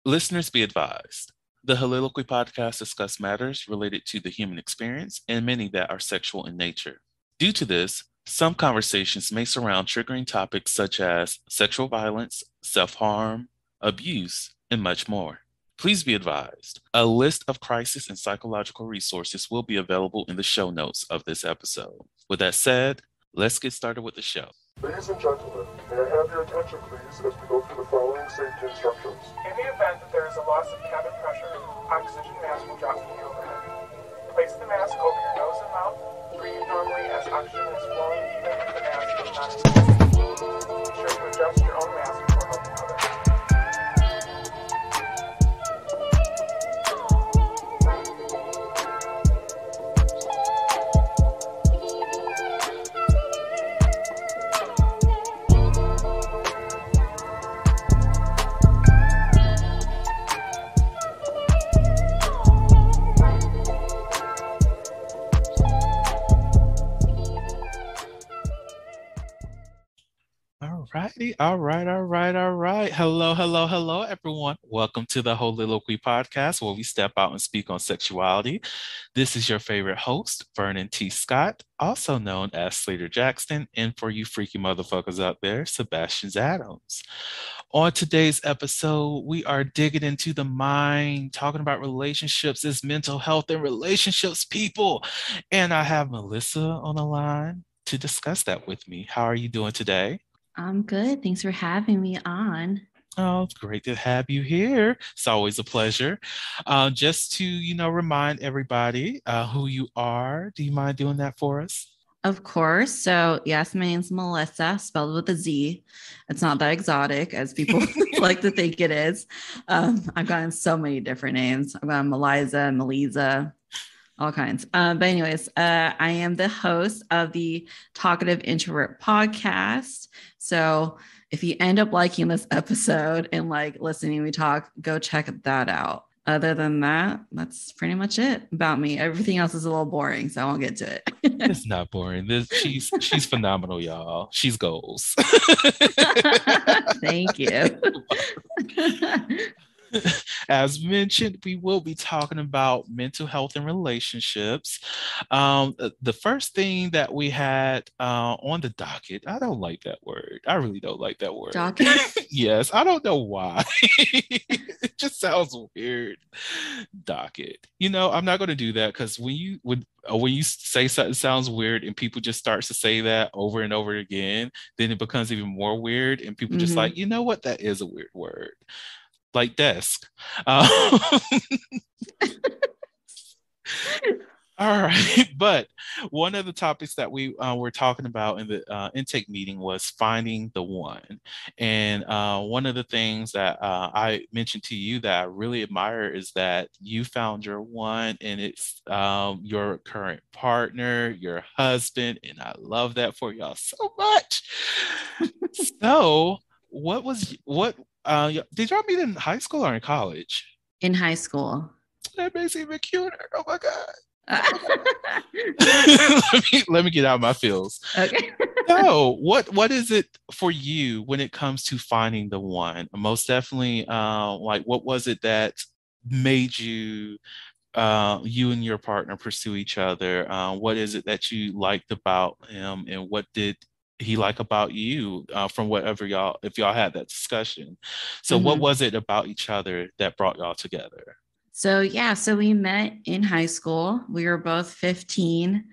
Listeners be advised. The Soliloquy podcast discuss matters related to the human experience and many that are sexual in nature. Due to this, some conversations may surround triggering topics such as sexual violence, self-harm, abuse, and much more. Please be advised, a list of crisis and psychological resources will be available in the show notes of this episode. With that said, let's get started with the show. Ladies and gentlemen, may I have your attention please as we go through the following safety instructions. In the event that there is a loss of cabin pressure, oxygen mask will drop from the overhead. Place the mask over your nose and mouth. Breathe normally as oxygen is flowing even if the mask is not in place. Be sure to adjust your own mask before helping others. All right. Hello, everyone. Welcome to the Soliloquy podcast, where we step out and speak on sexuality. This is your favorite host, Vernon T. Scott, also known as Slaytor Jackson, and for you freaky motherfuckers out there, Sebastian Adams. On today's episode, we are digging into the mind, talking about relationships, as mental health and relationships, people. And I have Meliza on the line to discuss that with me. How are you doing today? I'm good. Thanks for having me on. Oh, it's great to have you here. It's always a pleasure. Just to, remind everybody who you are. Do you mind doing that for us? Of course. So yes, my name's Meliza, spelled with a Z. It's not that exotic as people like to think it is. I've gotten so many different names. I've gotten Meliza, all kinds. But anyways, I am the host of the Talkative Introvert podcast. So if you end up liking this episode and like listening we talk, go check that out. Other than that, that's pretty much it about me. Everything else is a little boring, so I won't get to it. It's not boring. She's phenomenal, y'all. She's goals. Thank you. As mentioned, we will be talking about mental health and relationships. The first thing that we had on the docket, I don't like that word. I really don't like that word. Docket? Yes, I don't know why. It just sounds weird. Docket. I'm not going to do that because when you say something sounds weird and people just starts to say that over and over again, then it becomes even more weird and people just like, you know what? That is a weird word. Like desk. All right. But one of the topics that we were talking about in the intake meeting was finding the one. And one of the things that I mentioned to you that I really admire is that you found your one, and it's your current partner, your husband. And I love that for y'all so much. So did y'all meet in high school or in college? In high school. That makes it even cuter. Oh my God. let me get out my feels. Okay. So what is it for you when it comes to finding the one? Most definitely, what was it that made you and your partner pursue each other? What is it that you liked about him, and what did he like about you from whatever if y'all had that discussion? So what was it about each other that brought y'all together? So we met in high school. We were both 15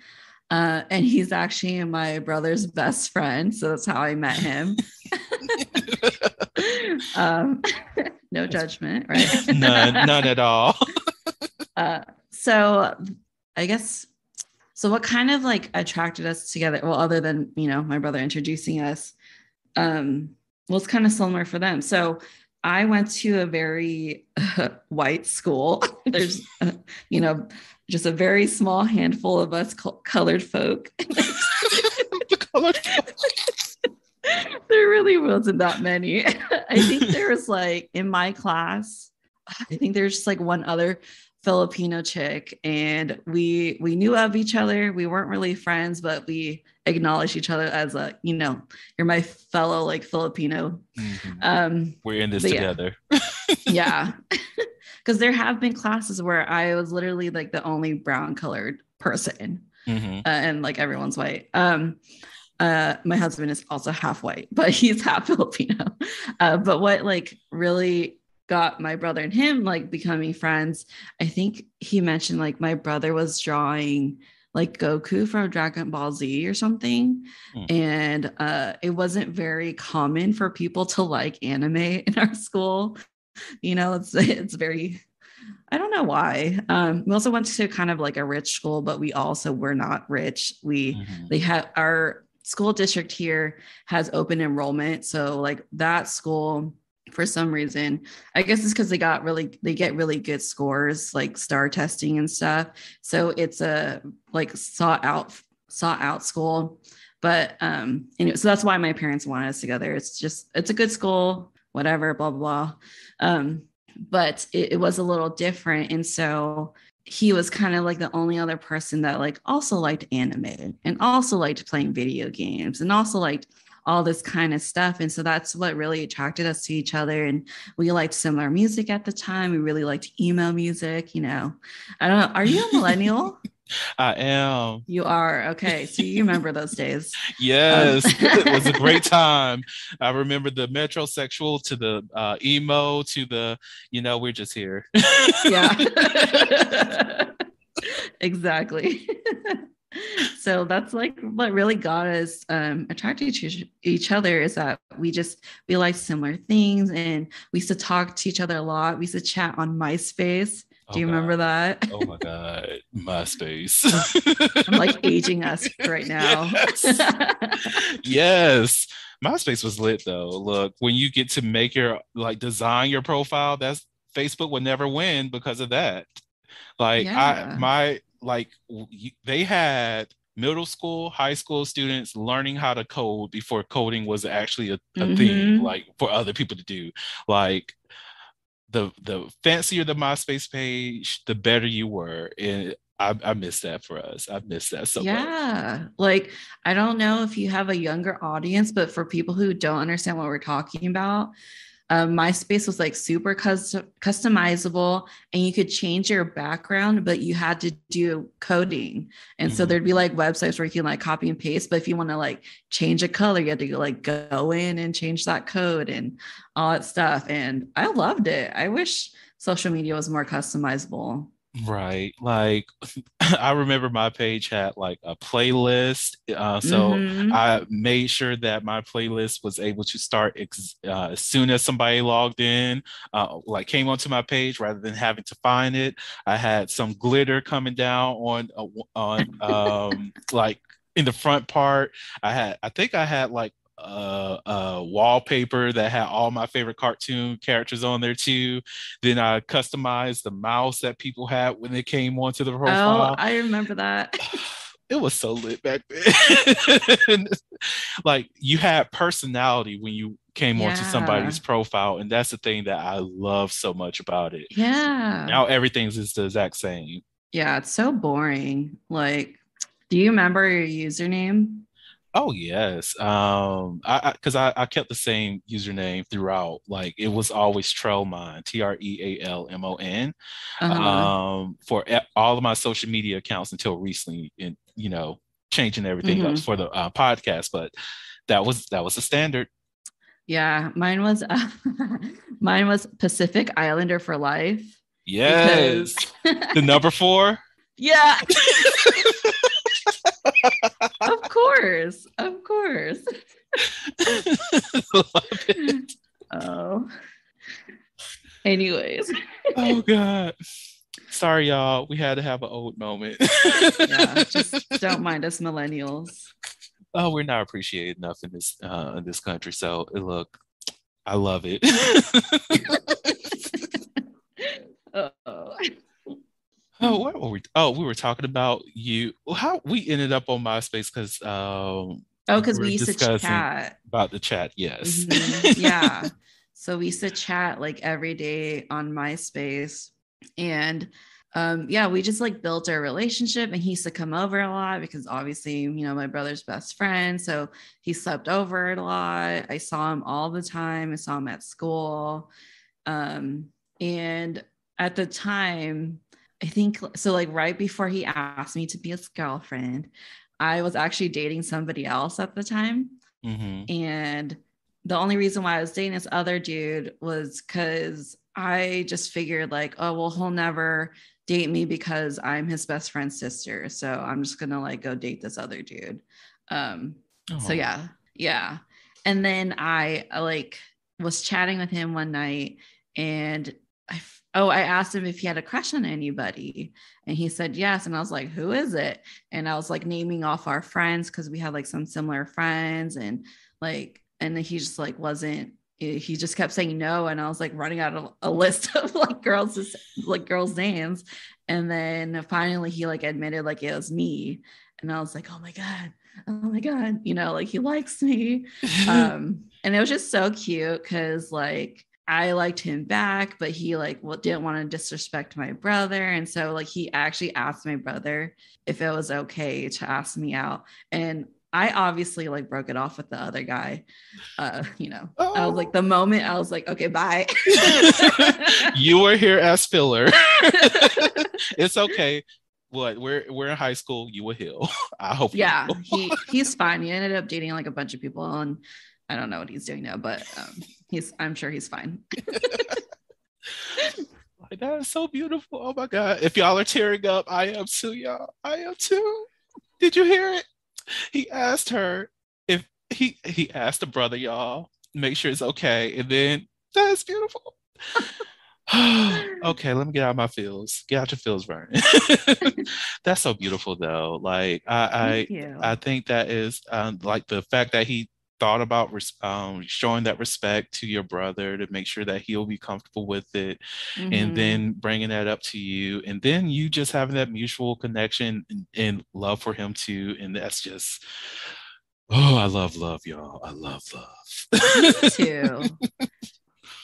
and he's actually my brother's best friend. So that's how I met him. No judgment, right? None at all. So I guess, so what kind of like attracted us together? Well, other than, my brother introducing us, was kind of similar for them. So I went to a very white school. There's, just a very small handful of us colored folk. There really wasn't that many. I think there was like in my class, I think there's just like one other Filipino chick, and we knew of each other. We weren't really friends, but we acknowledge each other as a, you're my fellow like Filipino. We're in this but together. Yeah. Because there have been classes where I was literally like the only brown colored person, and like everyone's white. My husband is also half white, but he's half Filipino. But what like really got my brother and him like becoming friends, I think he mentioned like my brother was drawing like Goku from Dragon Ball Z or something. And it wasn't very common for people to like anime in our school. It's very, I don't know why. We also went to kind of like a rich school, but we also were not rich. They had our school district here has open enrollment. So like that school, for some reason, I guess it's because they get really good scores, like star testing and stuff. So it's a like sought out school. But anyway, so that's why my parents wanted us together. It's a good school, whatever, blah, blah, blah. But it was a little different. And so he was kind of like the only other person that like also liked anime and also liked playing video games and also liked all this kind of stuff. And so that's what really attracted us to each other. And we liked similar music at the time. We really liked emo music, I don't know. Are you a millennial? I am. You are. Okay. So you remember those days. Yes. It was a great time. I remember the metrosexual to the emo to the, we're just here. Yeah. Exactly. So that's like what really got us attracted to each other, is that we like similar things, and we used to talk to each other a lot. We used to chat on MySpace. Do you remember that? Oh my God, MySpace. I'm like aging us right now. Yes. MySpace was lit though. Look, when you get to make your design your profile, that's Facebook would never win because of that. Like they had middle school, high school students learning how to code before coding was actually a thing, like for other people to do. Like the fancier the MySpace page, the better you were. And I miss that for us. I miss that so much. Yeah. Like, I don't know if you have a younger audience, but for people who don't understand what we're talking about, MySpace was like super customizable, and you could change your background, but you had to do coding. And so there'd be like websites where you can like copy and paste, but if you want to like change a color, you had to like go in and change that code and all that stuff. And I loved it. I wish social media was more customizable. Right. Like I remember my page had like a playlist. So I made sure that my playlist was able to start as soon as somebody logged in, like came onto my page, rather than having to find it. I had some glitter coming down on like in the front part. I think I had like wallpaper that had all my favorite cartoon characters on there too. Then I customized the mouse that people had when they came onto the profile. Oh, I remember that. It was so lit back then. Like you had personality when you came onto somebody's profile, and that's the thing that I love so much about it. Yeah. Now everything's just the exact same. Yeah, it's so boring. Like, do you remember your username? Oh yes. Because I kept the same username throughout. Like it was always Trellmon, Trealmon, for all of my social media accounts until recently, and changing everything up for the podcast. But that was the standard. Yeah, mine was Pacific Islander for life. Yes, the number 4. Yeah. Of course. Love it. Oh. Anyways. Oh God. Sorry, y'all. We had to have an old moment. Yeah, just don't mind us millennials. Oh, we're not appreciated enough in this country. So look, I love it. Oh, what were we? Oh, we were talking about you. How we ended up on MySpace because because we used to chat about the chat. Yes. Yeah. So we used to chat like every day on MySpace, and yeah, we just like built our relationship, and he used to come over a lot because obviously, my brother's best friend. So he slept over a lot. I saw him all the time. I saw him at school. And at the time, I think so, like right before he asked me to be his girlfriend, I was actually dating somebody else at the time. And the only reason why I was dating this other dude was because I just figured like, oh, well, he'll never date me because I'm his best friend's sister. So I'm just going to like go date this other dude. So yeah. And then I like was chatting with him one night, and I asked him if he had a crush on anybody, and he said yes. And I was like, who is it? And I was like naming off our friends because we had like some similar friends, and he just like wasn't. He just kept saying no, and I was like running out of a list of like girls' names, and then finally he like admitted like it was me, and I was like, oh my god, like he likes me, and it was just so cute because like I liked him back, but he like didn't want to disrespect my brother, and so like he actually asked my brother if it was okay to ask me out, and I obviously like broke it off with the other guy. I was like, the moment I was like, okay, bye. You were here as filler. It's okay. What we're in high school. You will heal. I hope. Yeah, he's fine. He ended up dating like a bunch of people, and I don't know what he's doing now, but I'm sure he's fine. Like, that is so beautiful. Oh my God! If y'all are tearing up, I am too, y'all. I am too. Did you hear it? He asked her if he asked the brother, y'all, make sure it's okay. And then that's beautiful. Okay, let me get out my feels. Get out your feels, Vernon. That's so beautiful though. Like I think that is like the fact that he thought about showing that respect to your brother to make sure that he'll be comfortable with it, and then bringing that up to you, and then you just having that mutual connection and love for him too, and that's just, oh, I love love, y'all. I love love. Me too.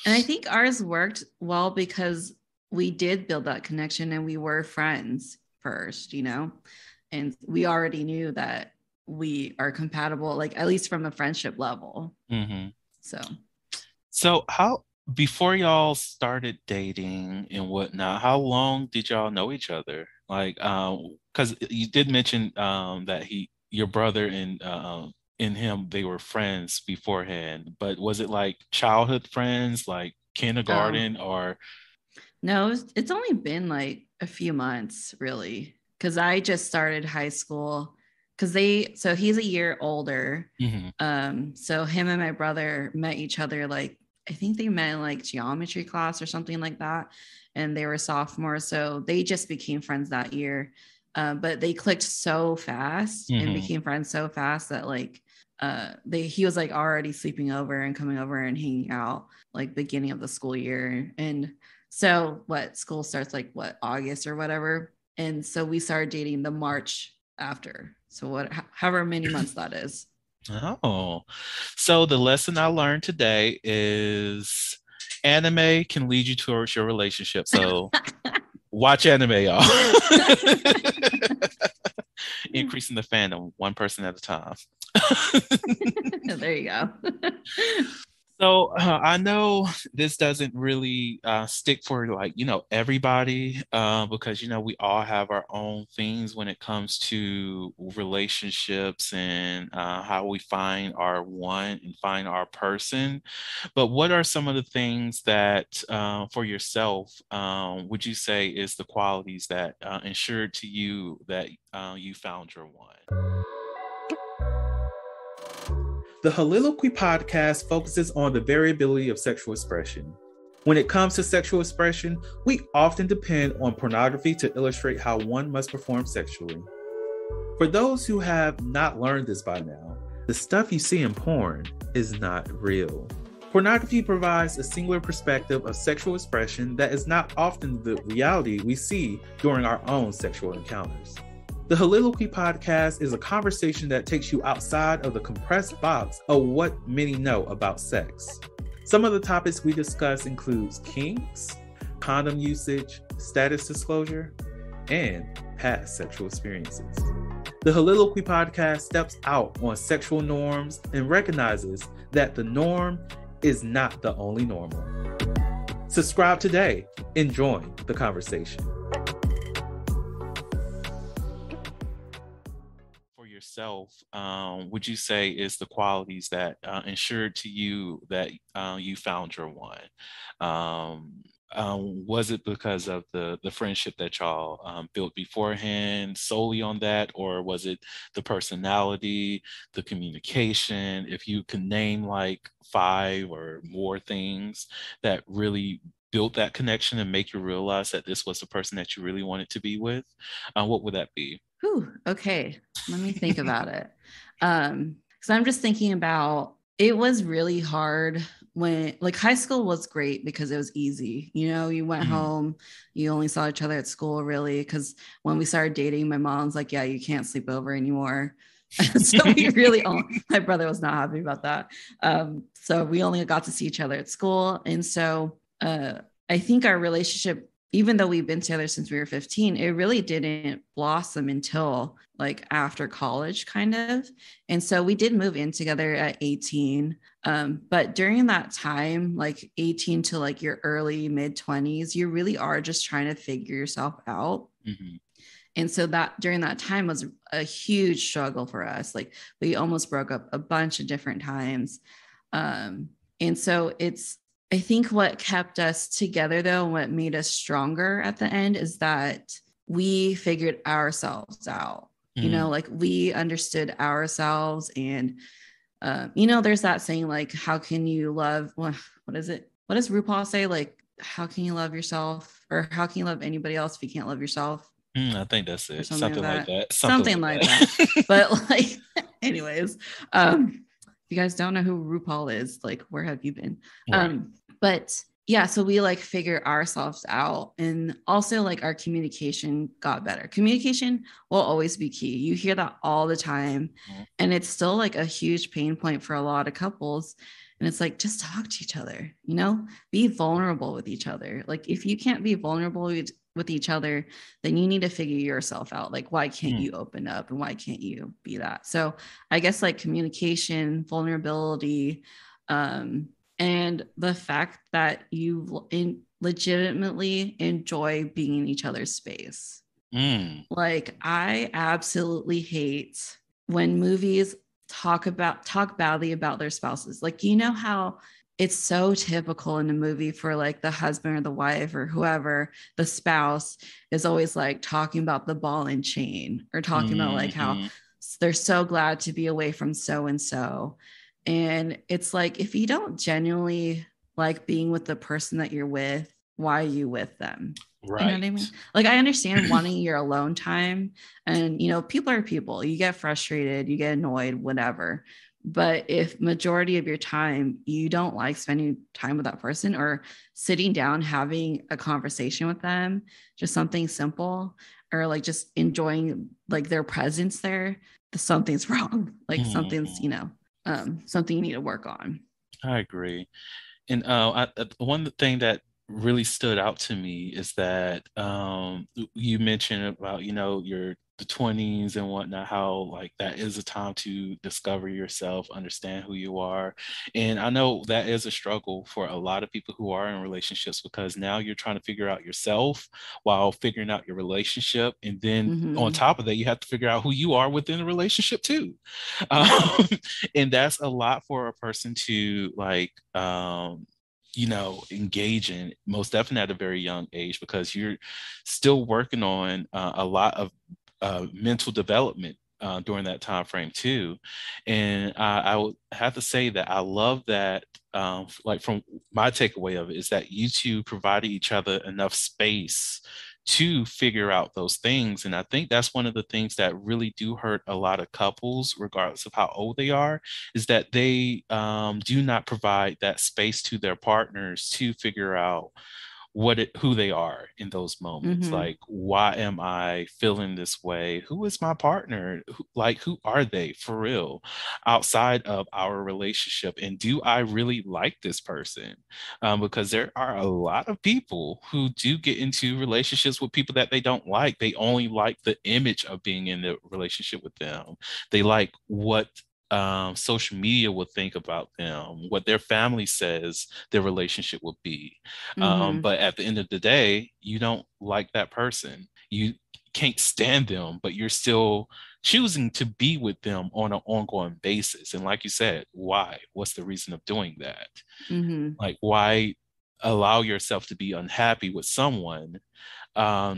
And I think ours worked well because we did build that connection, and we were friends first, and we already knew that we are compatible, like at least from a friendship level. So how, before y'all started dating and whatnot, how long did y'all know each other? Like, because you did mention that your brother and him, they were friends beforehand, but was it like childhood friends, like kindergarten, or? No, it's only been like a few months, really, because I just started high school. So he's a year older. So him and my brother met each other, like, I think they met in like geometry class or something like that. And they were sophomores. So they just became friends that year. But they clicked so fast and became friends so fast that like, he was like already sleeping over and coming over and hanging out like beginning of the school year. And so school starts like August or whatever. And so we started dating the March after. So however many months that is. Oh, so the lesson I learned today is anime can lead you towards your relationship. So watch anime, y'all. Increasing the fandom, one person at a time. There you go. So I know this doesn't really stick for like, everybody, because, we all have our own things when it comes to relationships and how we find our one and find our person. But what are some of the things that for yourself, would you say is the qualities that ensured to you that you found your one? The Holiloquy podcast focuses on the variability of sexual expression. When it comes to sexual expression, we often depend on pornography to illustrate how one must perform sexually. For those who have not learned this by now, the stuff you see in porn is not real. Pornography provides a singular perspective of sexual expression that is not often the reality we see during our own sexual encounters. The Holiloquy podcast is a conversation that takes you outside of the compressed box of what many know about sex. Some of the topics we discuss includes kinks, condom usage, status disclosure, and past sexual experiences. The Soliloquy podcast steps out on sexual norms and recognizes that the norm is not the only normal. Subscribe today and join the conversation. For yourself, would you say is the qualities that ensured to you that you found your one? Was it because of the friendship that y'all built beforehand solely on that, or was it the personality, the communication? If you can name like 5 or more things that really built that connection and make you realize that this was the person that you really wanted to be with, what would that be? Whew, okay, let me think about it. So I'm just thinking about, it was really hard when, like, high school was great because it was easy. You know, you went home, you only saw each other at school, really, because when we started dating, my mom's like, yeah, you can't sleep over anymore. So we really, my brother was not happy about that. So we only got to see each other at school. And so I think our relationship, even though we've been together since we were 15, it really didn't blossom until like after college, kind of. And so we did move in together at 18. But during that time, like 18 to like your early mid 20s, you really are just trying to figure yourself out. Mm-hmm. And so that during that time was a huge struggle for us. Like we almost broke up a bunch of different times. And so I think what kept us together, though, what made us stronger at the end is that we figured ourselves out. You know, like we understood ourselves. And, you know, there's that saying, like, how can you love? What is it? What does RuPaul say? Like, how can you love yourself, or how can you love anybody else if you can't love yourself? I think that's it. Something like that. Something like that. But like, anyways, if you guys don't know who RuPaul is, like, where have you been? Right. But yeah, so we like figure ourselves out, and also like our communication got better. Communication will always be key. You hear that all the time, and it's still like a huge pain point for a lot of couples. And it's like, just talk to each other, you know, be vulnerable with each other. Like if you can't be vulnerable with each other, then you need to figure yourself out. Like, why can't you open up, and why can't you be that? So I guess like communication, vulnerability, and the fact that you legitimately enjoy being in each other's space. Like I absolutely hate when movies talk badly about their spouses. Like, you know how it's so typical in a movie for like the husband or the wife or whoever, the spouse is always like talking about the ball and chain, or talking about like how they're so glad to be away from so-and-so. And it's like, if you don't genuinely like being with the person that you're with, why are you with them? Right. You know what I mean? Like, I understand wanting your alone time, and, you know, people are people. You get frustrated, you get annoyed, whatever. But if majority of your time you don't like spending time with that person, or sitting down, having a conversation with them, just something simple, or like just enjoying like their presence there, something's wrong. Like something's, you know, something you need to work on. I agree. And one thing that really stood out to me is that you mentioned about, you know, the 20s and whatnot, how like that is a time to discover yourself, understand who you are. And I know that is a struggle for a lot of people who are in relationships, because now you're trying to figure out yourself while figuring out your relationship. And then on top of that, you have to figure out who you are within the relationship too. And that's a lot for a person to like, you know, engage in, most definitely at a very young age, because you're still working on a lot of mental development during that time frame too. And I would have to say that I love that, like from my takeaway of it, is that you two provided each other enough space to figure out those things. And I think that's one of the things that really do hurt a lot of couples, regardless of how old they are, is that they do not provide that space to their partners to figure out who they are in those moments. Mm-hmm. Like, why am I feeling this way? Who is my partner? Who are they for real outside of our relationship? And do I really like this person? Because there are a lot of people who do get into relationships with people that they don't like. They only like the image of being in the relationship with them. They like what social media will think about them, what their family says their relationship will be. Mm-hmm. But at the end of the day, you don't like that person. You can't stand them, but you're still choosing to be with them on an ongoing basis. And like you said, why? What's the reason of doing that? Mm-hmm. Like, why allow yourself to be unhappy with someone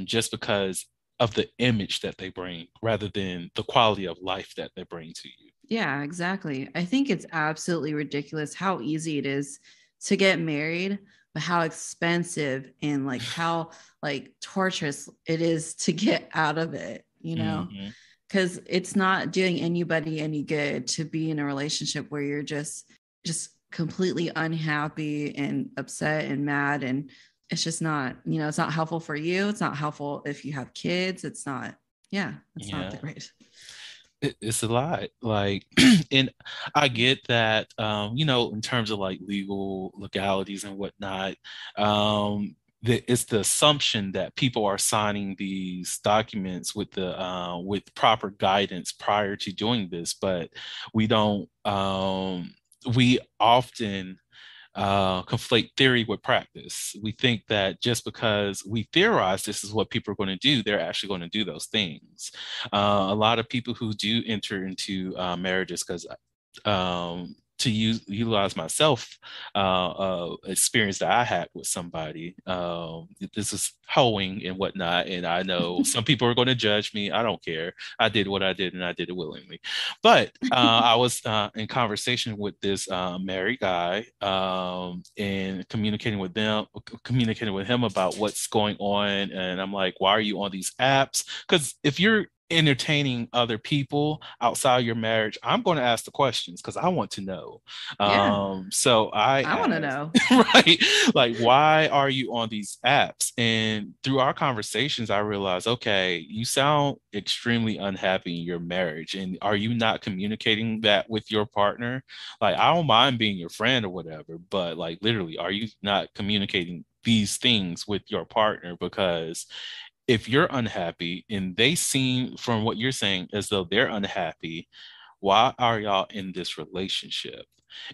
just because of the image that they bring rather than the quality of life that they bring to you? Yeah, exactly. I think it's absolutely ridiculous how easy it is to get married, but how expensive and like how like torturous it is to get out of it, you know? Hmm. Because it's not doing anybody any good to be in a relationship where you're just completely unhappy and upset and mad, and it's just not, it's not helpful for you. It's not helpful if you have kids. It's not, yeah, it's not the Yeah. great. It's a lot. Like, and I get that, in terms of like legalities and whatnot, it's the assumption that people are signing these documents with proper guidance prior to doing this, but we don't. We often conflate theory with practice. We think that just because we theorize this is what people are going to do, they're actually going to do those things. A lot of people who do enter into marriages, because to utilize myself experience that I had with somebody. This is hoeing and whatnot, and I know some people are going to judge me. I don't care. I did what I did, and I did it willingly. But I was in conversation with this married guy and communicating with him about what's going on, and I'm like, "Why are you on these apps?" Because if you're entertaining other people outside your marriage, I'm going to ask the questions because I want to know. Yeah, So I I want to asked, know. right, like, why are you on these apps? And through our conversations, I realized, okay, you sound extremely unhappy in your marriage. And are you not communicating that with your partner? Like, I don't mind being your friend or whatever, but like, literally, are you not communicating these things with your partner? Because if you're unhappy and they seem from what you're saying as though they're unhappy, why are y'all in this relationship?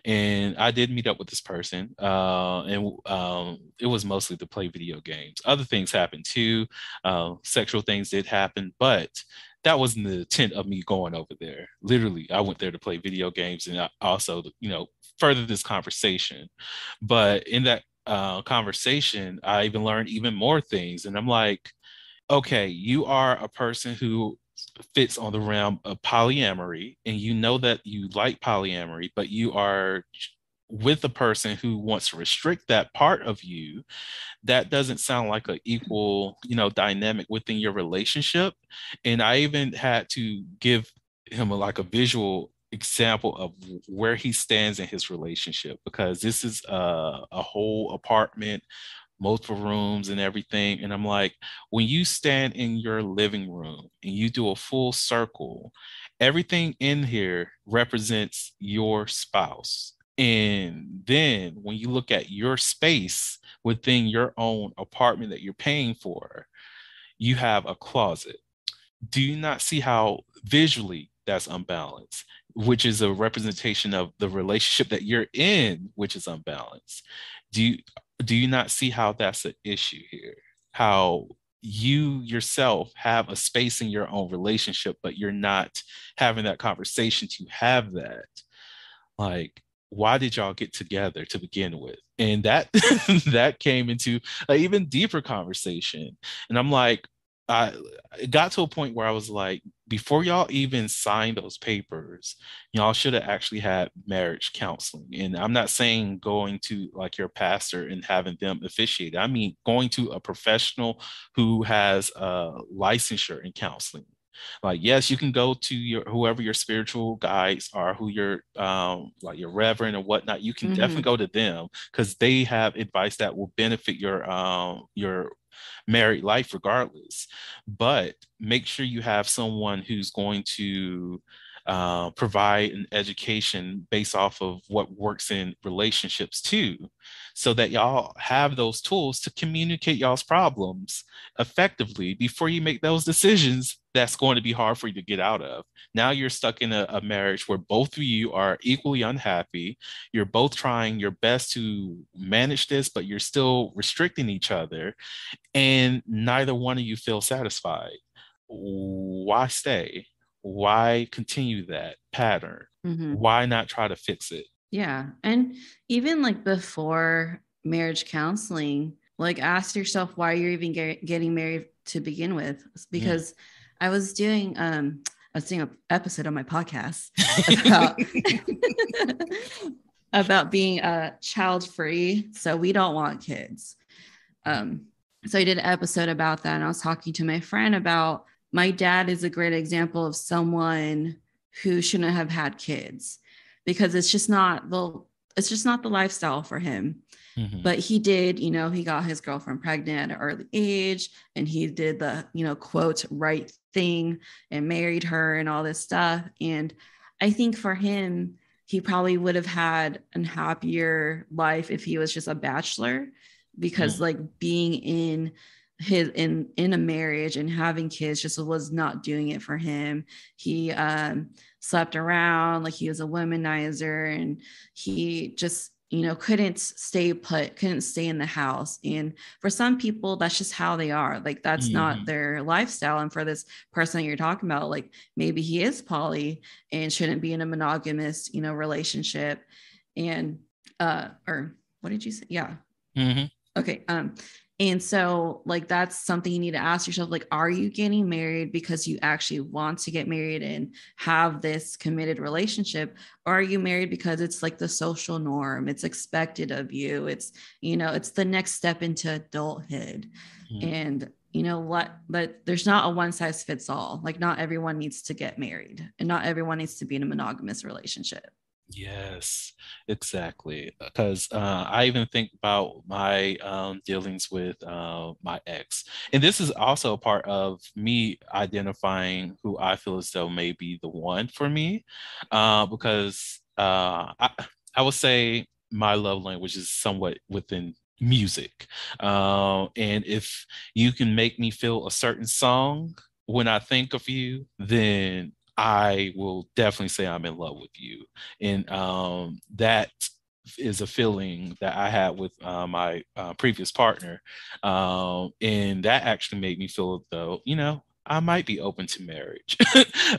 And I did meet up with this person, and it was mostly to play video games. Other things happened too. Sexual things did happen, but that wasn't the intent of me going over there. Literally, I went there to play video games and also, further this conversation. But in that conversation, I even learned even more things. And I'm like, okay, you are a person who fits on the realm of polyamory, and you know that you like polyamory, but you are with a person who wants to restrict that part of you. That doesn't sound like an equal, dynamic within your relationship. And I even had to give him like a visual example of where he stands in his relationship, because this is a whole apartment, multiple rooms and everything. And I'm like, when you stand in your living room and you do a full circle, everything in here represents your spouse. And then when you look at your space within your own apartment that you're paying for, you have a closet. Do you not see how visually that's unbalanced, which is a representation of the relationship that you're in, which is unbalanced? Do you not see how that's an issue here? How you yourself have a space in your own relationship, but you're not having that conversation to have that. Like, why did y'all get together to begin with? And that that came into an even deeper conversation. And I'm like, I it got to a point where I was like, before y'all even signed those papers, y'all should have actually had marriage counseling. And I'm not saying going to like your pastor and having them officiate. I mean, going to a professional who has licensure in counseling. Like, yes, you can go to your whoever your spiritual guides are, who your like your reverend and whatnot. You can definitely go to them because they have advice that will benefit your married life regardless. But make sure you have someone who's going to provide an education based off of what works in relationships too, so that y'all have those tools to communicate y'all's problems effectively before you make those decisions that's going to be hard for you to get out of. Now you're stuck in a marriage where both of you are equally unhappy. You're both trying your best to manage this, but you're still restricting each other, and neither one of you feel satisfied. Why stay? Why continue that pattern? Why not try to fix it? Yeah. And even like before marriage counseling, like ask yourself why you're even getting married to begin with. Because I was doing an episode on my podcast about about being child free. So we don't want kids. So I did an episode about that, and I was talking to my friend about my dad is a great example of someone who shouldn't have had kids because it's just not the lifestyle for him. But he did, he got his girlfriend pregnant at an early age, and he did the, quote, right thing and married her and all this stuff. And I think for him, he probably would have had a happier life if he was just a bachelor, because like being in a marriage and having kids just was not doing it for him. He slept around, like he was a womanizer, and he just couldn't stay put, couldn't stay in the house. And for some people, that's just how they are. Like that's not their lifestyle. And for this person that you're talking about, like maybe he is poly and shouldn't be in a monogamous, relationship. And or what did you say? Yeah. Okay. And so like, that's something you need to ask yourself, like, are you getting married because you actually want to get married and have this committed relationship? Or are you married because it's like the social norm, it's expected of you, it's, it's the next step into adulthood. And but there's not a one size fits all. Like not everyone needs to get married and not everyone needs to be in a monogamous relationship. Yes, exactly. Because I even think about my dealings with my ex. And this is also a part of me identifying who I feel as though may be the one for me. Because I would say my love language is somewhat within music. And if you can make me feel a certain song when I think of you, then I will definitely say I'm in love with you. And that is a feeling that I had with my previous partner. And that actually made me feel though, I might be open to marriage.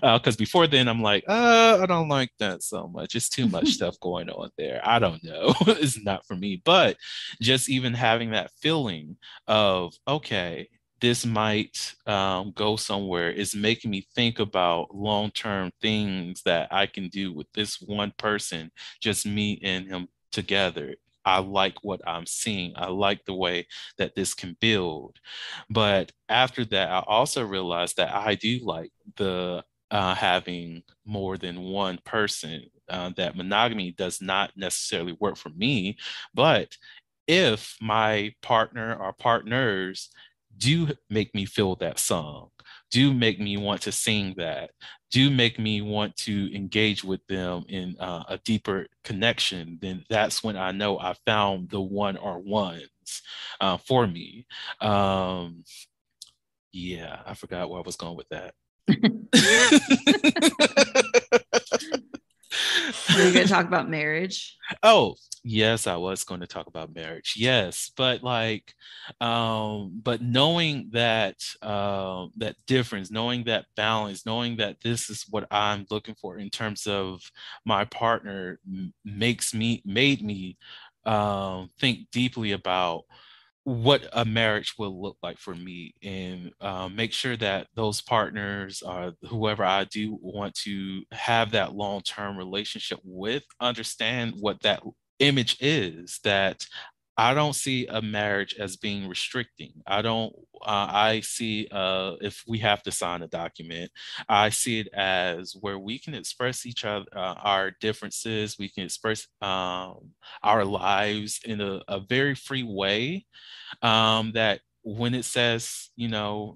Because before then, I'm like, I don't like that so much. It's too much stuff going on there. I don't know. It's not for me. But just even having that feeling of, okay, this might go somewhere is making me think about long-term things that I can do with this one person, just me and him together. I like what I'm seeing. I like the way that this can build. But after that, I also realized that I do like the having more than one person. That monogamy does not necessarily work for me. But if my partner or partners do make me feel that song, do make me want to sing that, do make me want to engage with them in a deeper connection, then that's when I know I found the one or ones for me. Yeah, I forgot where I was going with that. Are you going to talk about marriage? Oh, yes, I was going to talk about marriage. Yes, but but knowing that that difference, knowing that balance, knowing that this is what I'm looking for in terms of my partner made me think deeply about what a marriage will look like for me, and make sure that those partners or whoever I do want to have that long-term relationship with understand what that image is, that I don't see a marriage as being restricting. I don't I see if we have to sign a document, I see it as where we can express each other, our differences. We can express our lives in a very free way. That when it says,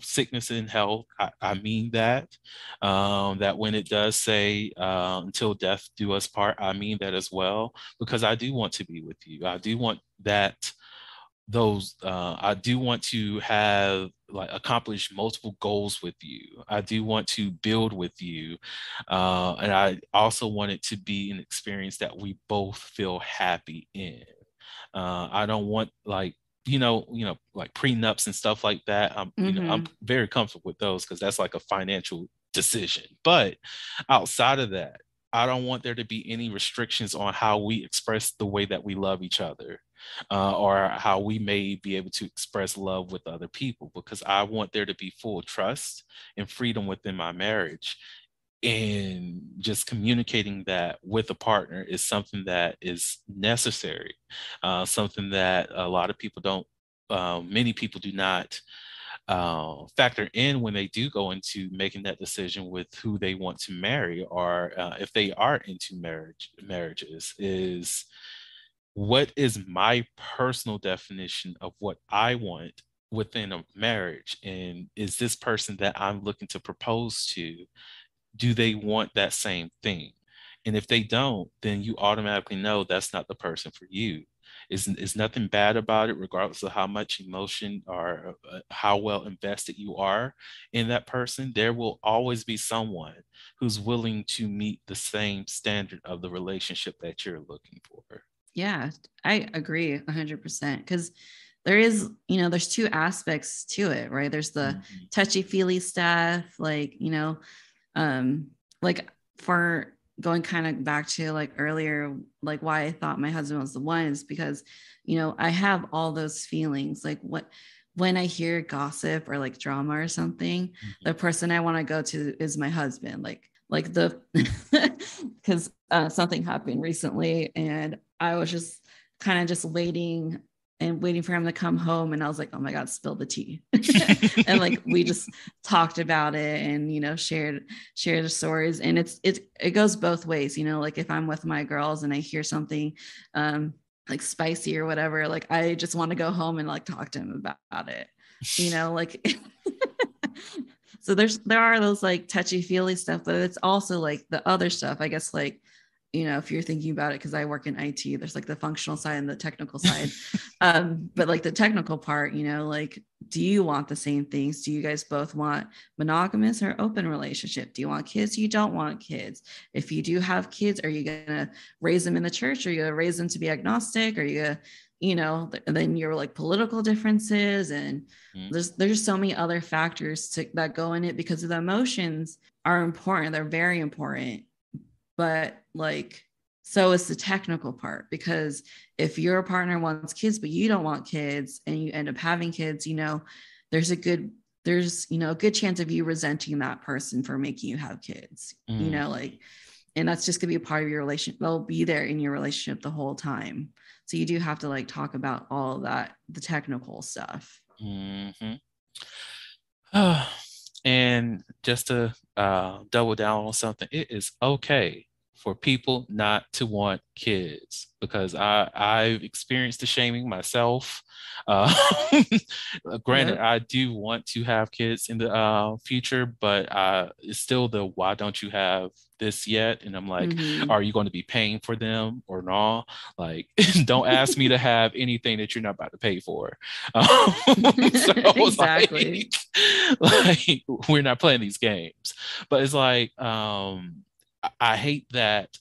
sickness and health, I mean that. That when it does say until death do us part, I mean that as well, because I do want to be with you. I do want that I do want to have like accomplish multiple goals with you. I do want to build with you, and I also want it to be an experience that we both feel happy in. I don't want like like prenups and stuff like that. I'm very comfortable with those because that's like a financial decision. But outside of that, I don't want there to be any restrictions on how we express the way that we love each other, or how we may be able to express love with other people, because I want there to be full trust and freedom within my marriage. And just communicating that with a partner is something that is necessary, something that a lot of people don't, many people do not factor in when they do go into making that decision with who they want to marry, or if they are into marriages, is what is my personal definition of what I want within a marriage, and is this person that I'm looking to propose to, do they want that same thing? And if they don't, then you automatically know that's not the person for you. Is nothing bad about it, regardless of how much emotion or how well invested you are in that person. There will always be someone who's willing to meet the same standard of the relationship that you're looking for. Yeah, I agree 100%. Because there is, there's two aspects to it, right? There's the touchy-feely stuff, like, like for going kind of back to like earlier, like why I thought my husband was the one is because, I have all those feelings. Like when I hear gossip or like drama or something, the person I want to go to is my husband. Like the, because something happened recently and I was just kind of just waiting for him to come home. And I was like, oh my God, spill the tea. And like, we just talked about it and, shared the stories. And it goes both ways, like if I'm with my girls and I hear something like spicy or whatever, like I just want to go home and like talk to him about it, like, so there are those like touchy feely stuff, but it's also like the other stuff, I guess, like, if you're thinking about it, because I work in IT, there's like the functional side and the technical side. But like the technical part, like, do you want the same things? Do you guys both want monogamous or open relationship? Do you want kids? You don't want kids? If you do have kids, are you going to raise them in the church? Are you going to raise them to be agnostic? Are you going to, then your like political differences, and there's so many other factors that go in it, because the emotions are important. They're very important. But like, so is the technical part, because if your partner wants kids, but you don't want kids and you end up having kids, there's a good chance of you resenting that person for making you have kids, like, and that's just gonna be a part of your relationship. They'll be there in your relationship the whole time. So you do have to like talk about all of that, the technical stuff. And just to double down on something, it is okay for people not to want kids, because I've experienced the shaming myself. Granted, I do want to have kids in the future, but it's still the why don't you have this yet? And I'm like, are you going to be paying for them or not? Like, don't ask me to have anything that you're not about to pay for. So exactly. Like, we're not playing these games. But it's like, I hate that.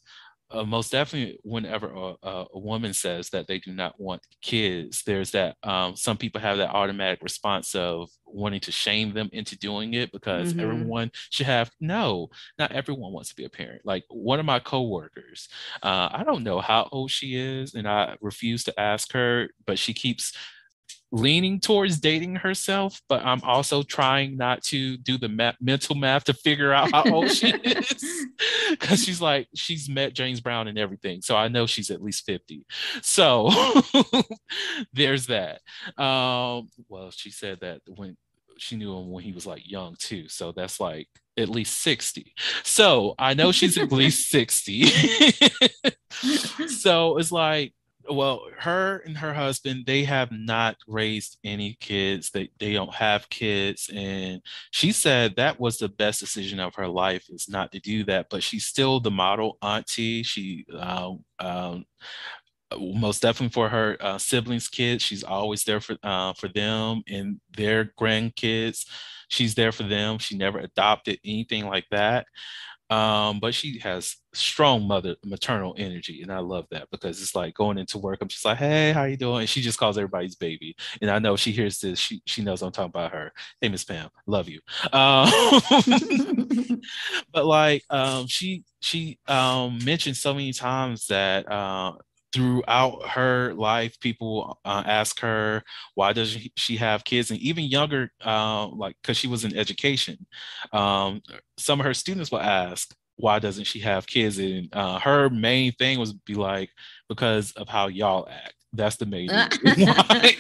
Most definitely, whenever a woman says that they do not want kids, there's that some people have that automatic response of wanting to shame them into doing it, because everyone should have. No, not everyone wants to be a parent. Like one of my coworkers, I don't know how old she is, and I refuse to ask her, but she keeps leaning towards dating herself, but I'm also trying not to do the mental math to figure out how old she is, because she's met James Brown and everything, so I know she's at least 50. So there's that. Well, she said that when she knew him when he was like young too. So that's like at least 60. So I know she's at least 60. So it's like, well, her and her husband, they have not raised any kids. They don't have kids. And she said that was the best decision of her life, is not to do that. But she's still the model auntie. She most definitely for her siblings' kids, she's always there for them and their grandkids. She's there for them. She never adopted anything like that. But she has strong maternal energy, and I love that, because it's like going into work, I'm just like, hey, how you doing? And she just calls everybody's baby. And I know she hears this, she knows I'm talking about her. Hey, Miss Pam, love you. But like she mentioned so many times that throughout her life, people ask her, why doesn't she have kids? And even younger, like, because she was in education, some of her students will ask, why doesn't she have kids? And her main thing was be like, because of how y'all act. That's the main reason why.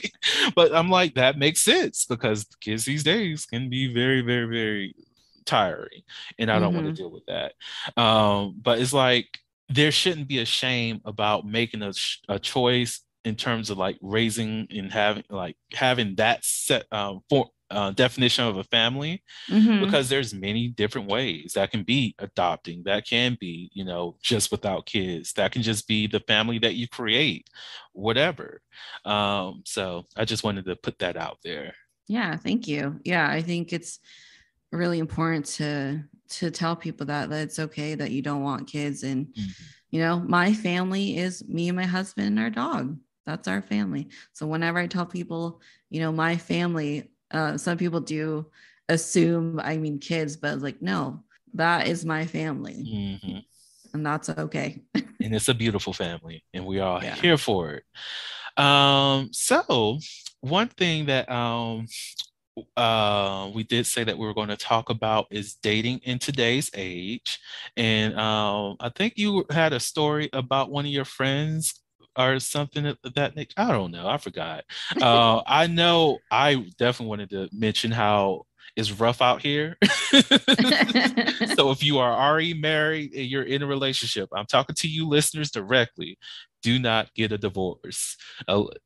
But I'm like, that makes sense, because kids these days can be very, very, very tiring, and I don't want to deal with that. But it's like, there shouldn't be a shame about making a choice in terms of like raising and having that set definition of a family, because there's many different ways that can be adopting, that can be, just without kids, that can just be the family that you create, whatever. So I just wanted to put that out there. Yeah, thank you. Yeah, I think it's really important to tell people that it's okay that you don't want kids. And my family is me and my husband and our dog. That's our family. So whenever I tell people, my family, some people do assume I mean kids, but it's like, no, that is my family. And that's okay. And it's a beautiful family, and we are here for it. So one thing that we did say that we were going to talk about is dating in today's age. And I think you had a story about one of your friends or something of that nature. I don't know. I forgot. I know I definitely wanted to mention how it's rough out here. So if you are already married and you're in a relationship, I'm talking to you listeners directly. Do not get a divorce.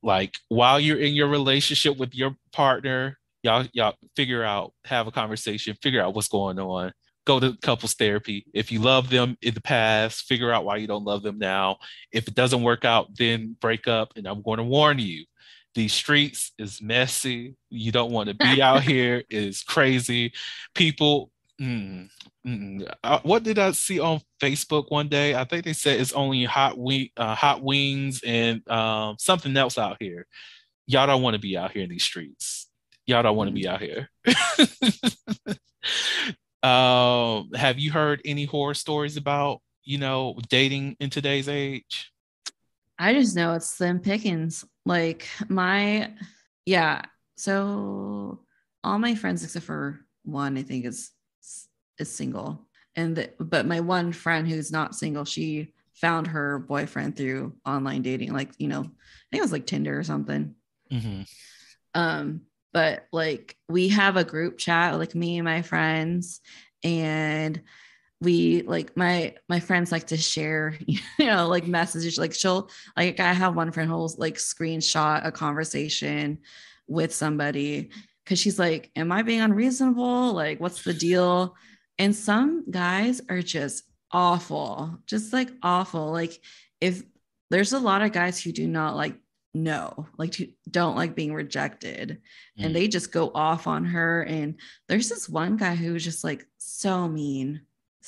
Like, while you're in your relationship with your partner, y'all figure out, have a conversation, figure out what's going on. Go to couples therapy. If you love them in the past, figure out why you don't love them now. If it doesn't work out, then break up. And I'm going to warn you, these streets is messy. You don't want to be out here. It's crazy. People, what did I see on Facebook one day? I think they said it's only hot wings and something else out here. Y'all don't want to be out here in these streets. Y'all don't want to be out here. Have you heard any horror stories about, dating in today's age? I just know it's slim pickings. Like so all my friends except for one, I think is single. But my one friend who's not single, she found her boyfriend through online dating, like, I think it was like Tinder or something. But like, we have a group chat, like me and my friends, and we like my friends like to share, like messages. Like I have one friend who'll like screenshot a conversation with somebody because she's like, am I being unreasonable? Like, what's the deal? And some guys are just awful, Like, if there's a lot of guys who do not like don't like being rejected, and they just go off on her. And there's this one guy who was just like so mean,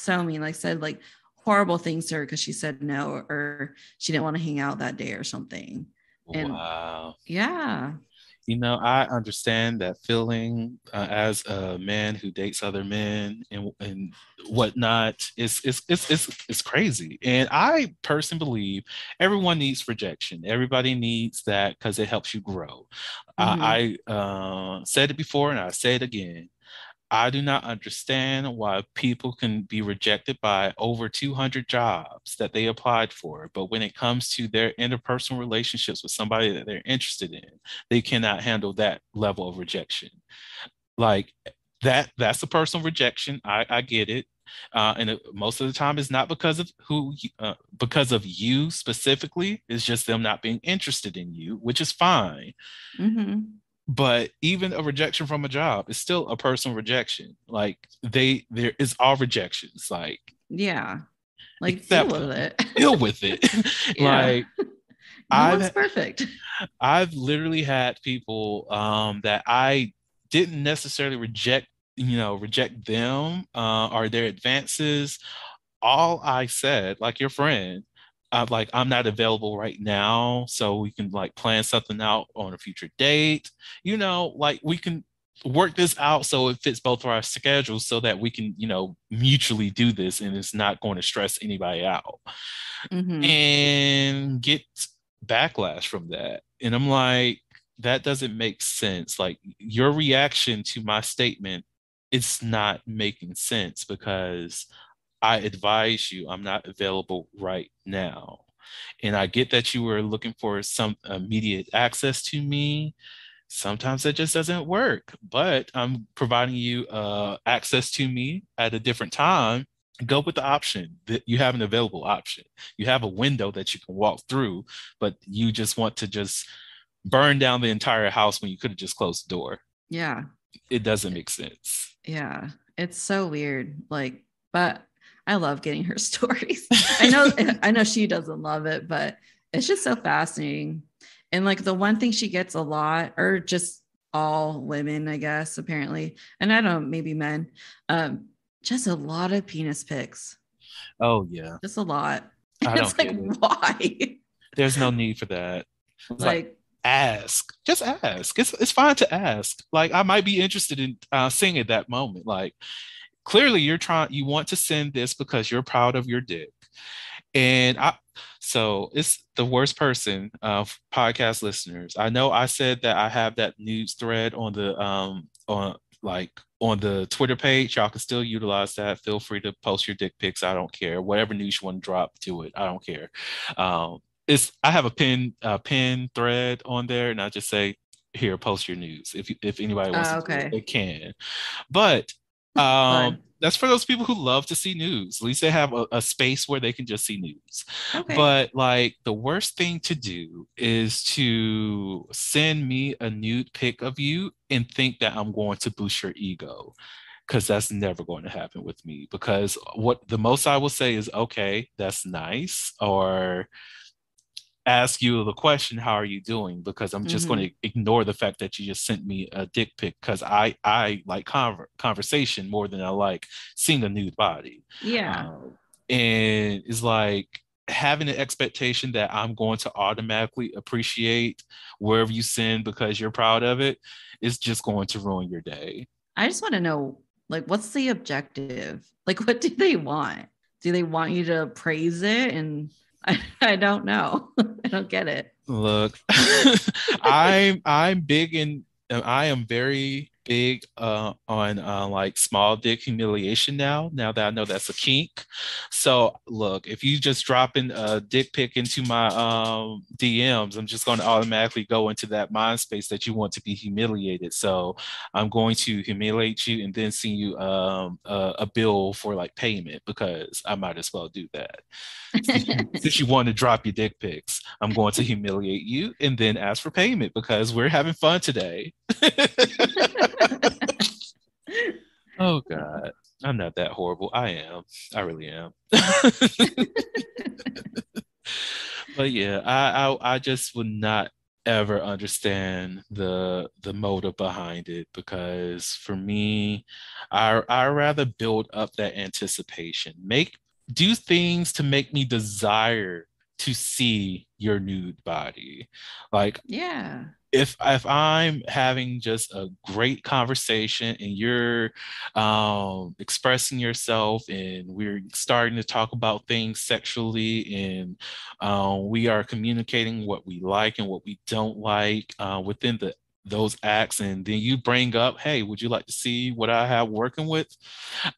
like said like horrible things to her because she said no, or she didn't want to hang out that day or something. And wow. Yeah. I understand that feeling as a man who dates other men and whatnot. It's crazy. And I personally believe everyone needs rejection. Everybody needs that because it helps you grow. I said it before and I say it again. I do not understand why people can be rejected by over 200 jobs that they applied for. But when it comes to their interpersonal relationships with somebody that they're interested in, they cannot handle that level of rejection. Like that's a personal rejection. I get it. Most of the time it's not because of because of you specifically. It's just them not being interested in you, which is fine. Mm-hmm. But even a rejection from a job is still a personal rejection. Like there is all rejections. Like Yeah. Like deal accept with them, it. deal with it. Yeah. Like No one's I've perfect. I've literally had people that I didn't necessarily reject them or their advances. All I said, like your friend, like I'm not available right now, so we can like plan something out on a future date. Like we can work this out so it fits both of our schedules so that we can, mutually do this and it's not going to stress anybody out Mm-hmm. and get backlash from that. And I'm like, that doesn't make sense. Like your reaction to my statement, it's not making sense because I advise you I'm not available right now. And I get that you were looking for some immediate access to me. Sometimes that just doesn't work, but I'm providing you access to me at a different time. Go with the option that you have an available option. You have a window that you can walk through, but you just want to just burn down the entire house when you could have just closed the door. Yeah. It doesn't make sense. Yeah. It's so weird. Like, but I love getting her stories. I know she doesn't love it, but it's just so fascinating. And like the one thing she gets a lot, or just all women, I guess, apparently, and I don't know, maybe men, just a lot of penis pics. Oh yeah. Just a lot. I It's don't like, get it. why? There's no need for that. It's like Like, ask. Just ask. It's fine to ask. Like I might be interested in seeing at that moment. Like clearly you want to send this because you're proud of your dick. And so it's the worst person of podcast listeners. I know I said that I have that news thread on the Twitter page. Y'all can still utilize that. Feel free to post your dick pics. I don't care. Whatever news you want to drop, do it. I don't care. I have a pin thread on there, and I just say, here, post your news. If anybody wants to do it, okay, they can. But fun. that's for those people who love to see news. At least they have a space where they can just see news. Okay. But like the worst thing to do is to send me a nude pic of you and think that I'm going to boost your ego. Because that's never going to happen with me. Because what the most I will say is, okay, that's nice. Or ask you the question, how are you doing? Because I'm just going Mm-hmm. to ignore the fact that you just sent me a dick pic because I like conversation more than I like seeing a nude body. Yeah. And it's like having an expectation that I'm going to automatically appreciate wherever you send because you're proud of it is just going to ruin your day. I just want to know, like, what's the objective? Like, what do they want? Do they want you to praise it? And I don't know. I don't get it. Look, I'm big in I am very big on like small dick humiliation now that I know that's a kink. So look, if you just drop in a dick pic into my DMs, I'm just going to automatically go into that mind space that you want to be humiliated. So I'm going to humiliate you and then send you a bill for like payment because I might as well do that. Since you want to drop your dick pics, I'm going to humiliate you and then ask for payment because we're having fun today. Oh God, I'm not that horrible. I am. I really am. But yeah, I just would not ever understand the motive behind it because for me, I rather build up that anticipation. Do things to make me desire to see your nude body. Like Yeah. if I'm having just a great conversation and you're expressing yourself and we're starting to talk about things sexually and we are communicating what we like and what we don't like within those acts and then you bring up, hey, would you like to see what I have working with?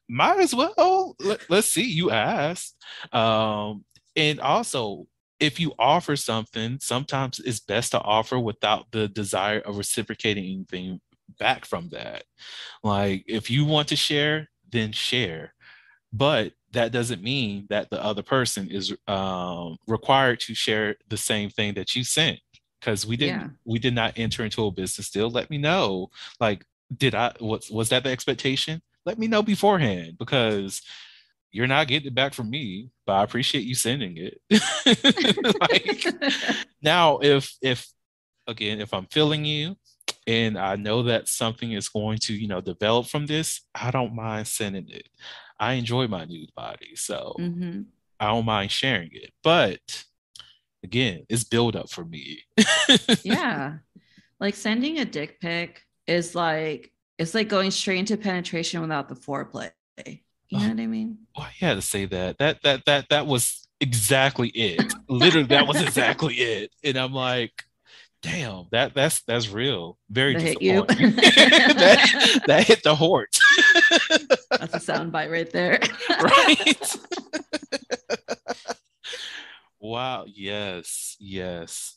Might as well. Let's see. You asked. And also, if you offer something, sometimes it's best to offer without the desire of reciprocating anything back from that. Like, if you want to share, then share. But that doesn't mean that the other person is required to share the same thing that you sent, because Yeah. we did not enter into a business deal. Let me know. Like, was that the expectation? Let me know beforehand, because you're not getting it back from me, but I appreciate you sending it. Like, now, if again, if I'm feeling you and I know that something is going to, develop from this, I don't mind sending it. I enjoy my nude body, so Hmm. I don't mind sharing it. But again, it's build up for me. Yeah. Like sending a dick pic is like, it's like going straight into penetration without the foreplay. You know Oh, what I mean? why you had to say that? That was exactly it. Literally, that was exactly it. And I'm like, damn, that's real. Very That hit you. disappointing. That hit the heart. That's a sound bite right there. Right? Wow. Yes. Yes.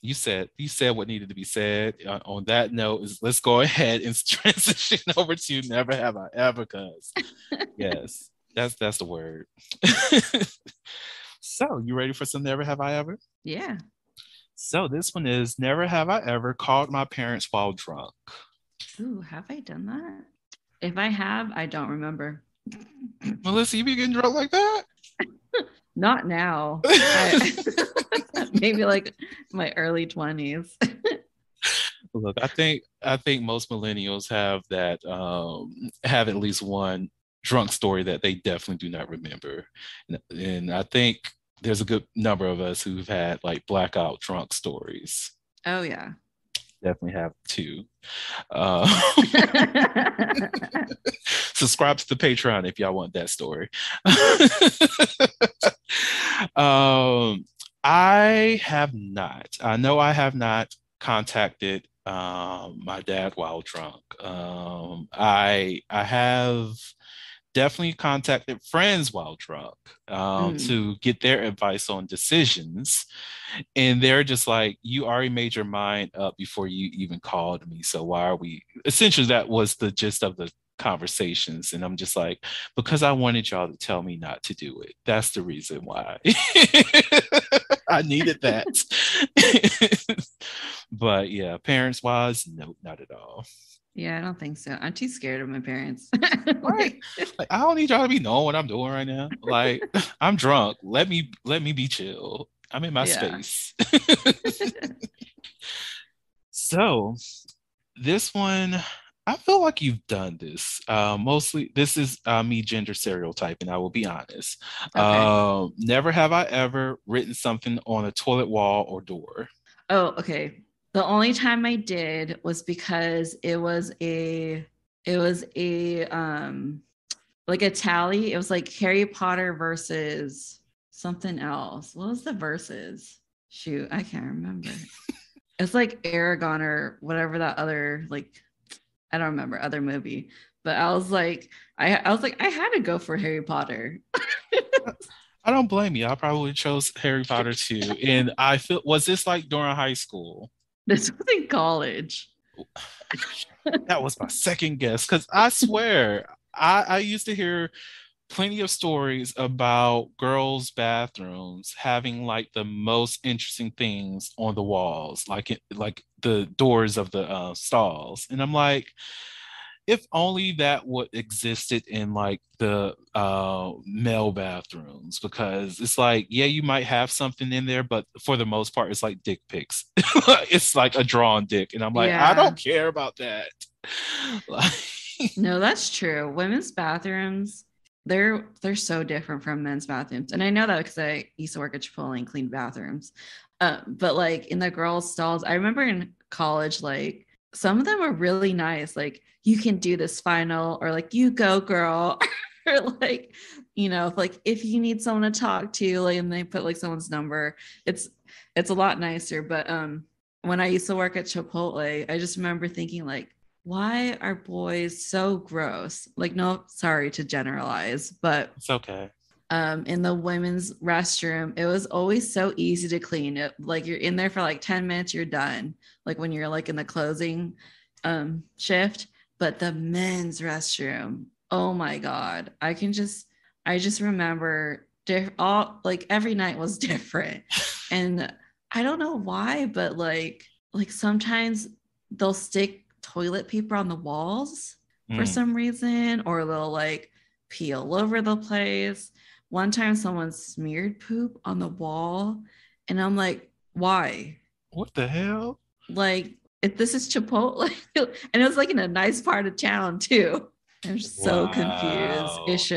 You said what needed to be said. On that note, let's go ahead and transition over to never have I ever, cause yes, that's the word. So, you ready for some never have I ever? Yeah. So this one is, never have I ever called my parents while drunk. Ooh, have I done that? If I have, I don't remember. Melissa, you be getting drunk like that? Not now. Maybe like my early 20s. Look, I think most millennials have that have at least one drunk story that they definitely do not remember, and I think there's a good number of us who've had like blackout drunk stories. Oh, yeah. Definitely have two. Uh, Subscribe to the Patreon if y'all want that story. I have not. I know I have not contacted my dad while drunk. I have definitely contacted friends while drunk Mm. to get their advice on decisions, and they're just like, you already made your mind up before you even called me, so why are we, essentially that was the gist of the conversations. And I'm just like, because I wanted y'all to tell me not to do it, that's the reason why. I needed that. But yeah, parents wise, no, not at all. Yeah, I don't think so. I'm too scared of my parents. Right. Like, Like, I don't need y'all to be knowing what I'm doing right now. Like, I'm drunk. Let me be chill. I'm in my yeah. space. So this one, I feel like you've done this. Mostly, this is me gender stereotyping. I will be honest. Okay. Never have I ever written something on a toilet wall or door. Oh, okay. The only time I did was because it was a like a tally. It was like Harry Potter versus something else. What was the versus? Shoot, I can't remember. It's like Aragon or whatever that other, like, I don't remember, other movie. But I was like, I had to go for Harry Potter. I don't blame you. I probably chose Harry Potter too. And I feel, was this like during high school? This was in college. That was my second guess, because I swear I used to hear plenty of stories about girls' bathrooms having like the most interesting things on the walls, like the doors of the stalls. And I'm like, if only that would existed in like the male bathrooms, because it's like, yeah, you might have something in there, but for the most part it's like dick pics. It's like a drawn dick, and I'm like, I Yeah. don't care about that. Like, No, that's true. Women's bathrooms, they're so different from men's bathrooms. And I know that because I used to work at Chipotle and clean bathrooms. But like in the girls' stalls, I remember in college, like some of them are really nice. Like, you can do this final, or like, you go, girl. Or like, like if you need someone to talk to, like, and they put like someone's number, it's it's a lot nicer. But when I used to work at Chipotle, I just remember thinking like, why are boys so gross? Like, no, sorry to generalize, but it's okay. in the women's restroom, it was always so easy to clean it. Like, you're in there for like 10 minutes, you're done. Like when you're like in the closing. shift, but the men's restroom, oh my God. I just remember all like every night was different. And I don't know why, but like sometimes they'll stick toilet paper on the walls for some reason, or they'll like pee all over the place. One time someone smeared poop on the wall, and I'm like, why? What the hell? Like, if this is Chipotle, and it was like in a nice part of town too. I'm just so confused. It's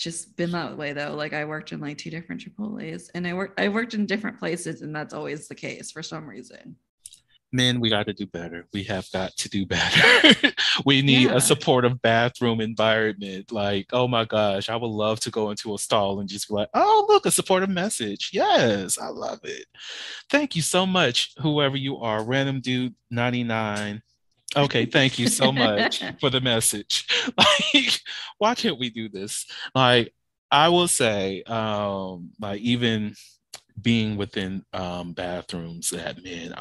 just been that way though. Like I worked in like 2 different Chipotles, and I worked in different places, and that's always the case for some reason. Men, we got to do better. We have got to do better. We need a supportive bathroom environment. Like, oh my gosh, I would love to go into a stall and just be like, oh, look, a supportive message. Yes, I love it. Thank you so much, whoever you are, Random Dude 99. Okay, thank you so much for the message. Like, why can't we do this? Like, I will say, like even being within bathrooms that men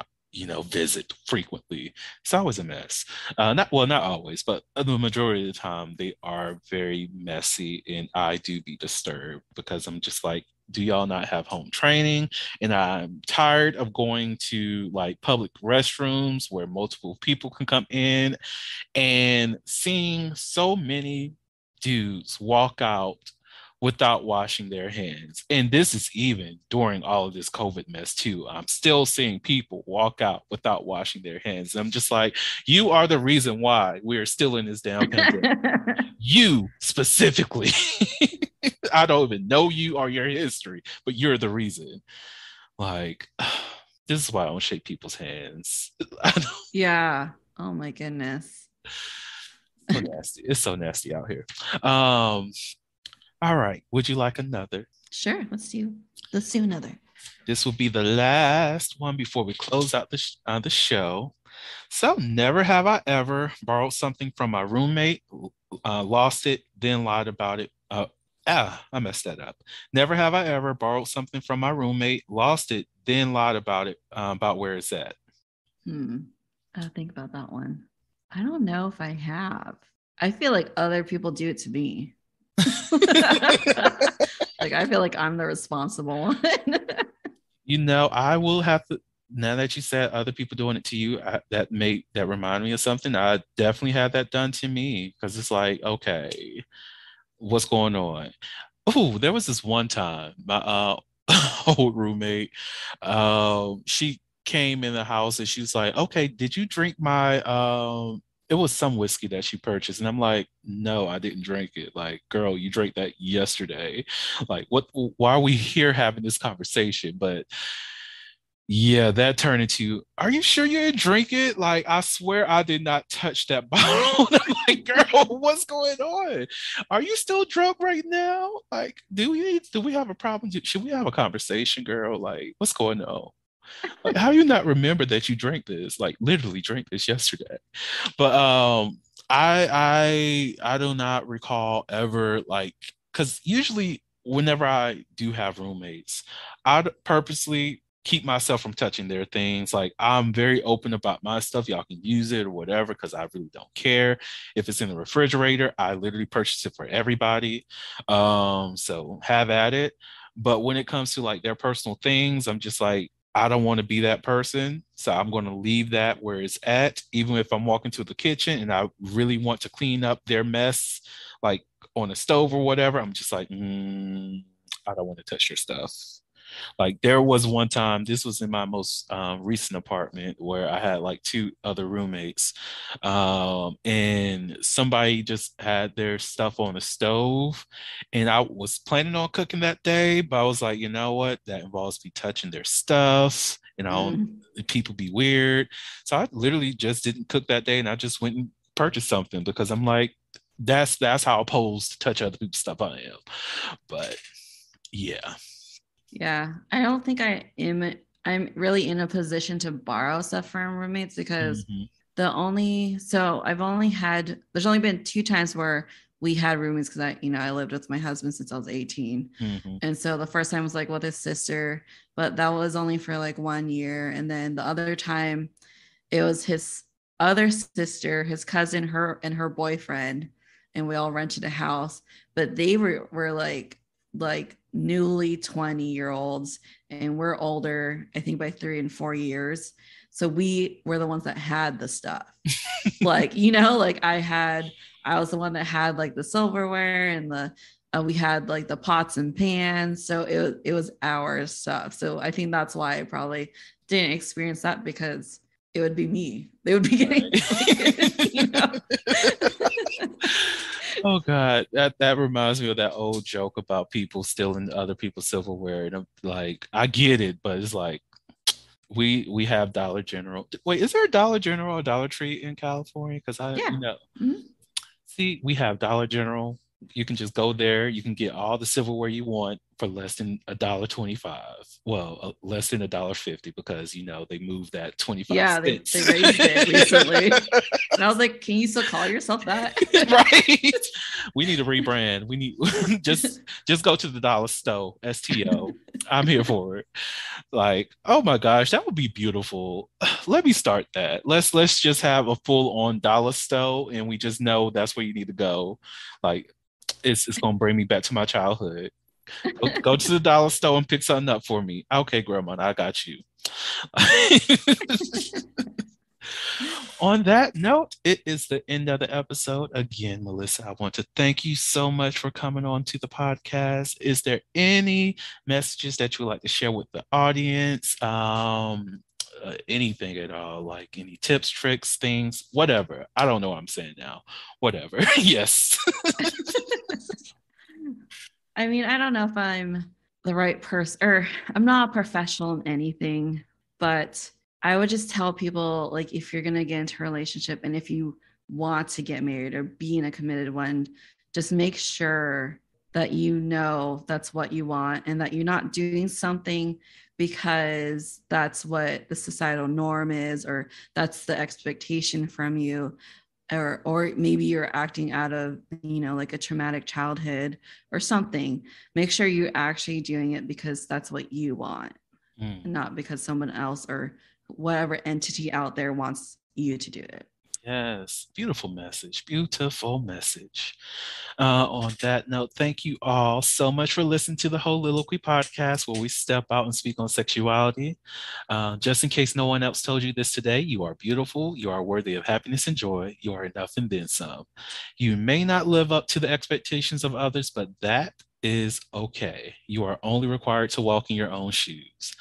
visit frequently, it's always a mess. Not always, but the majority of the time they are very messy, and I do be disturbed because I'm just like, do y'all not have home training? And I'm tired of going to like public restrooms where multiple people can come in and seeing so many dudes walk out without washing their hands. And this is even during all of this COVID mess too. I'm still seeing people walk out without washing their hands. I'm just like, you are the reason why we're still in this damn pandemic. You specifically. I don't even know you or your history, but you're the reason. Like, this is why I don't shake people's hands. Yeah. Oh my goodness. So nasty. It's so nasty out here. All right. Would you like another? Sure. Let's do another. This will be the last one before we close out the show. So, never have I ever borrowed something from my roommate, lost it, then lied about it. I messed that up. Never have I ever borrowed something from my roommate, lost it, then lied about it, about where it's at. I'll think about that one. I don't know if I have. I feel like other people do it to me. Like I feel like I'm the responsible one. I will have to, now that you said other people doing it to you, that remind me of something. I definitely had that done to me, because it's like, okay, what's going on? Oh, there was this one time my old roommate, she came in the house and she was like, okay, did you drink my it was some whiskey that she purchased. And I'm like, no, I didn't drink it. Like, girl, you drank that yesterday. Like, why are we here having this conversation? But yeah, that turned into, are you sure you didn't drink it? Like, I swear I did not touch that bottle. I'm like, girl, what's going on? Are you still drunk right now? Like, do we have a problem? Should we have a conversation, girl? Like, what's going on? Like, how you not remember that you drank this? Like, literally drank this yesterday. But I do not recall ever, like, because usually whenever I do have roommates, I'd purposely keep myself from touching their things. Like, I'm very open about my stuff. Y'all can use it or whatever, because I really don't care. If it's in the refrigerator, I literally purchase it for everybody. So have at it. But when it comes to like their personal things, I'm just like, I don't want to be that person. So I'm going to leave that where it's at. Even if I'm walking to the kitchen and I really want to clean up their mess, like on a stove or whatever, I'm just like, I don't want to touch your stuff. Like, there was one time, this was in my most recent apartment, where I had like 2 other roommates, and somebody just had their stuff on the stove, and I was planning on cooking that day, but I was like, you know what, that involves me touching their stuff, and I don't, people be weird. So I literally just didn't cook that day, and I just went and purchased something, because I'm like, that's how opposed to touch other people's stuff I am. But yeah. Yeah, I don't think I'm really in a position to borrow stuff from roommates, because there's only been 2 times where we had roommates, because I lived with my husband since I was 18. And so the first time was like with his sister, but that was only for like 1 year. And then the other time it was his other sister, his cousin, her and her boyfriend, and we all rented a house. But they were like newly 20-year-olds, and we're older, I think by 3 and 4 years. So we were the ones that had the stuff. Like, you know, like I was the one that had like the silverware and the we had like the pots and pans. So it was our stuff. So I think that's why I probably didn't experience that, because it would be me. They would be getting, you know? Oh God, that reminds me of that old joke about people stealing other people's silverware. And I'm like, I get it, but it's like we have Dollar General. Wait, is there a Dollar General or Dollar Tree in California? Because Yeah. Mm-hmm. See, we have Dollar General. You can just go there. You can get all the silverware you want for less than $1.25. Well, less than $1.50, because you know they moved that 25 Yeah, they cents. raised it recently. And I was like, can you still call yourself that? Right. We need a rebrand. We need just go to the dollar store, STO. I'm here for it. Like, oh my gosh, that would be beautiful. Let me start that. Let's just have a full-on dollar store, and we just know that's where you need to go. Like, it's gonna bring me back to my childhood. Go to the dollar store and pick something up for me. Okay, Grandma, I got you. On that note, it is the end of the episode. Again, Melissa, I want to thank you so much for coming on to the podcast. Is there any messages that you would like to share with the audience? Anything at all, like any tips, tricks, things, whatever. I don't know what I'm saying now. Whatever. Yes. I mean, I don't know if I'm the right person, or I'm not a professional in anything, but I would just tell people, like, if you're going to get into a relationship and if you want to get married or be in a committed one, just make sure that you know that's what you want, and that you're not doing something because that's what the societal norm is, or that's the expectation from you, or maybe you're acting out of, you know, like a traumatic childhood or something. Make sure you're actually doing it because that's what you want, and not because someone else or whatever entity out there wants you to do it. Yes, beautiful message. Beautiful message. On that note, thank you all so much for listening to the Holiloquy podcast, where we step out and speak on sexuality. Just in case no one else told you this today, you are beautiful. You are worthy of happiness and joy. You are enough and then some. You may not live up to the expectations of others, but that is okay. You are only required to walk in your own shoes.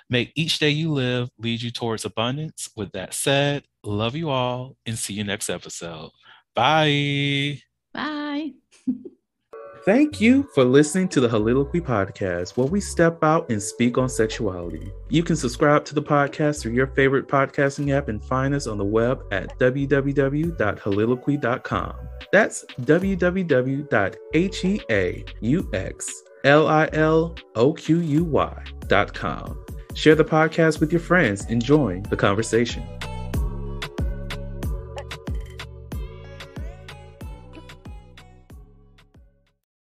May each day you live lead you towards abundance. With that said, love you all and see you next episode. Bye. Bye. Thank you for listening to the Holiloquy podcast, where we step out and speak on sexuality. You can subscribe to the podcast through your favorite podcasting app and find us on the web at www.holiloquy.com. That's www.HEAUXLILOQUY.com. Share the podcast with your friends and join the conversation.